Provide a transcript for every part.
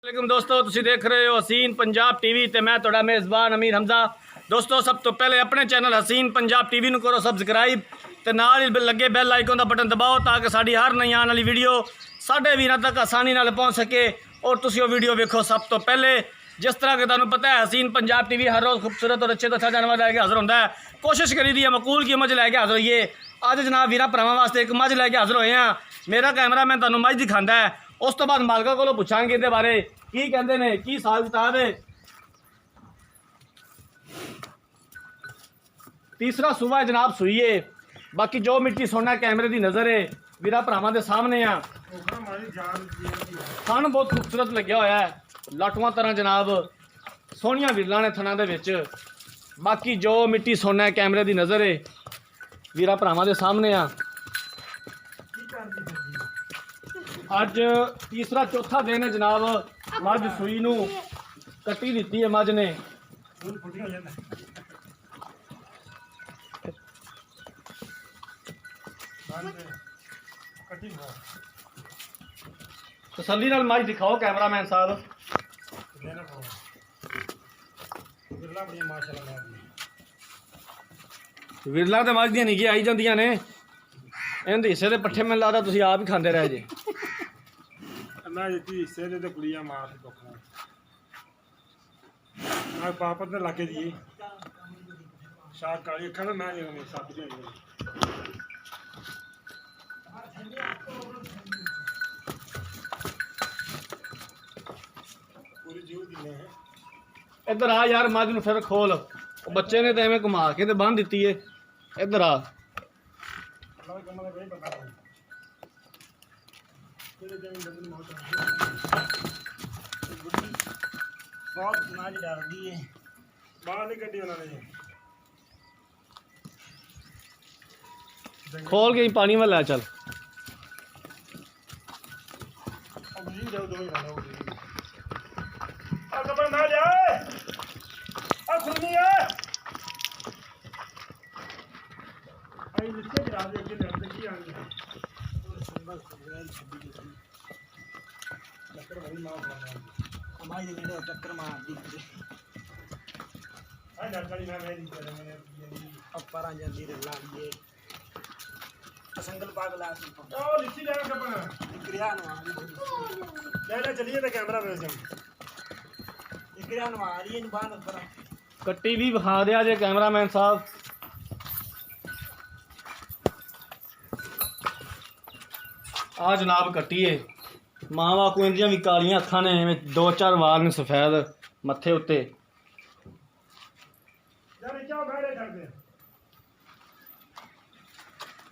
वालेकुम दोस्तों, तुसी देख रहे हो हसीन पंजाब टीवी ते मैं तुहाडा मेज़बान अमीर हमजा। दोस्तों, सब तो पहले अपने चैनल हसीन पंजाब टीवी नूं करो सब्सक्राइब ते नाल ही लगे बैल आइकन का बटन दबाओ ताकि साडी हर नई आने वाली वीडियो साडे वीरां तक आसानी नाल पहुँच सके और तुसी वो वीडियो वेखो सब तो पहले। जिस तरह के तुहानूं पता है हसीन पंजाब टीवी हर रोज़ खूबसूरत और अच्छे तो अच्छा जानवर लैके हाज़र होंदा है। कोशिश करी दी है मकूल की मझ लैके हाज़र होइए। अज जनाब वीरां भरावां वास्ते एक मझ लैके हाज़र होए हैं। मेरा कैमरा मैन तुहानूं मझ दिखांदा है, उस तो बाद मालका कोलों पुछांगे इहदे बारे की कहते ने, की साल किताब है। तीसरा सूबा है जनाब सुई है। बाकी जो मिट्टी सोना कैमरे की नज़र है वीरा भरावां दे सामने आ। थन बहुत खूबसूरत लग्या होया है, लाटुआं तरह जनाब सोहनियां विरलां ने थनां दे विच। बाकी जो मिट्टी सोना कैमरे की नज़र है वीरा भरावां दे सामने आ। अज तीसरा चौथा दिन है जनाब मझ सूई नूं कट्टी दिती है मझ ने। तसल्ली नाल मझ दिखाओ कैमरामैन साहब। विरला तो मझ दियां निगियां आई जांदियां ने, इहदे हिस्से दे पट्ठे मैनूं लगदा तुसीं आप ही खांदे रह जे। मैं जितनी हिस्से दे कुड़ियां मार के दुख मैं पापत ने लाके दिए शाक काली अखा में मैं सब दे पूरी जीव दी है। इधर आ यार मझ नूं फिर खोल। बच्चे ने तो एवें घुमा के तो बन दिती है। इधर आ बहुत नाज डर दी है बाहर नहीं कड्डी उन्होंने खोल के पानी में लै चल। ना जाए सुनी है चक्कर मार दी पर जल्दी लाइए संगल पाग ला चलिए तो कैमरा कट्टी भी विखा दिया जे कैमरामैन साहब। आ जनाब कट्टी है मावा को इंदियां भी कालियां अखां ने, दो चार वाल ने सफेद मत्थे उत्ते।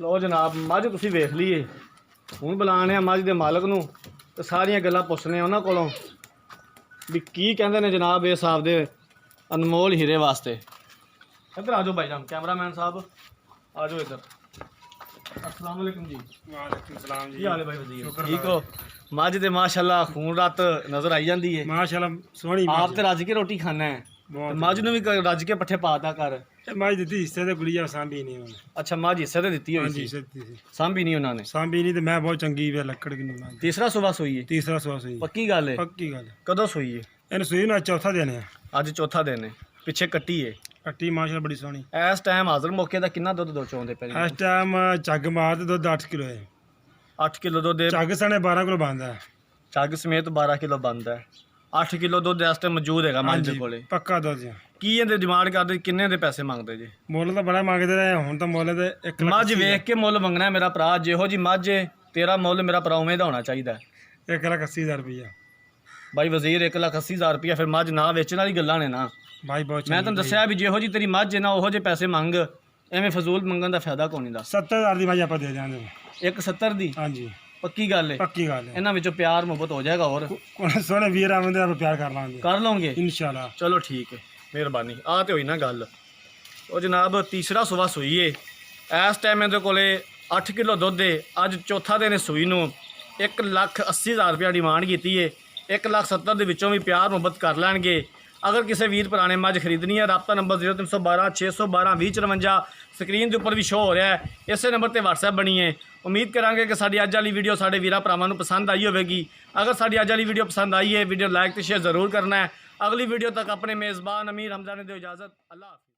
लो जनाब मझ तुसीं वेख लीए। हुण बुलाने मझ दे मालक नूं ते सारियां गल्लां पुछने उन्हां कोलों भी की कहंदे ने जनाब इस आपदे अनमोल हीरे वास्ते। इधर आ जाओ भाईजान कैमरामैन साहब, आ जाओ इधर। अस्सलाम वालेकुम जी। वालेकुम सलाम जी। की हाल है भाई वजीर, ठीक हो? मझ ते माशाल्लाह खून रात नजर आई जाती है। माशाल्लाह सोहनी आप तो रज के रोटी खाना है, मझ नूं भी रज के पट्ठे पाता कर। मझ दी हिस्से ते गुड़िया सांभी नहीं उन्होंने। अच्छा मझ हिस्से ते दित्ती हुई सी, सांभी नहीं उन्होंने। सांभी नहीं तो मैं बहुत चंगी वे लकड़ की नहीं। तीसरा सुबह सुई है? तीसरा सुबह सुई। पक्की गल है? पक्की गल। कदों सुई है? इन सुई ना चौथा दिन है। अज चौथा दिन है। पिछे कट्टी है? कट्टी माशाल्लाह बड़ी सोहनी। इस टाइम हाजिर मौके का कितना दुध दो चोंदे पे? इस टाइम झग मार ते दुध 8 किलो है। 8 किलो दुध? झग सने 12 किलो बनता है। झग समेत 12 किलो बनता है। 8 किलो दुध इस टाइम मौजूद है मझ दे कोले? पक्का दुध है। की इहदे डिमांड करदे, किन्ने दे पैसे मंगदे जी? मुੱਲ तो बड़ा मंगते रहे, हुण तो मुੱਲ ते 1 लाख। मझ वेख के मुੱਲ मंगना है मेरा भरा, जिहो जी मझ है तेरा मुੱਲ मेरा भरा उवें दा होना चाहिए। 1,80,000 रुपया भाई वजीर, 1,80,000 रुपया फिर मझ ना वेचण वाली गल्लां ने ना भाई। बहुत मैं तुहानूं दस्सिया भी जिहो जी तेरी मझ है ना उहो जे पैसे मंग, एवें फजूल मंगण दा फायदा कोई नहीं। 70,000 की भाई आप दे देंगे। 1,70 दी? हाँ जी पक्की गल है? पक्की गल है। इन्हां विचों प्यार मुहब्बत हो जाएगा और सोहने वीर आवेंदे आप प्यार कर लांगे। कर लोगे इंशाल्लाह। चलो ठीक है, मेहरबानी। आ तो हुई ना गल। ਉਹ जनाब तीसरा सुबह सूई है। इस टाइम ਇਹਦੇ ਕੋਲੇ 8 किलो दुध है। अज चौथा दिन सूई नूं 1,80,000 रुपया डिमांड की है। 1,70,000 ਦੇ ਵਿੱਚੋਂ भी प्यार मुहब्बत कर लैणगे। अगर किसी वीर भरा ने मझ खरीदनी है, रबता नंबर 0312 612 2054 स्क्रीन के उपर भी शो हो रहा है। इस नंबर पर WhatsApp बनी है। उम्मीद करांगे कि साडी अज वाली वीडियो साडे वीरां भरावां नूं पसंद आई होगी। अगर साड़ी अज वाली वीडियो पसंद आई है वीडियो लाइक तो शेयर जरूर करना है। अगली वीडियो तक अपने मेज़बान अमीर हमजा ने दो इजाज़त। अल्लाह हाफ़िज़।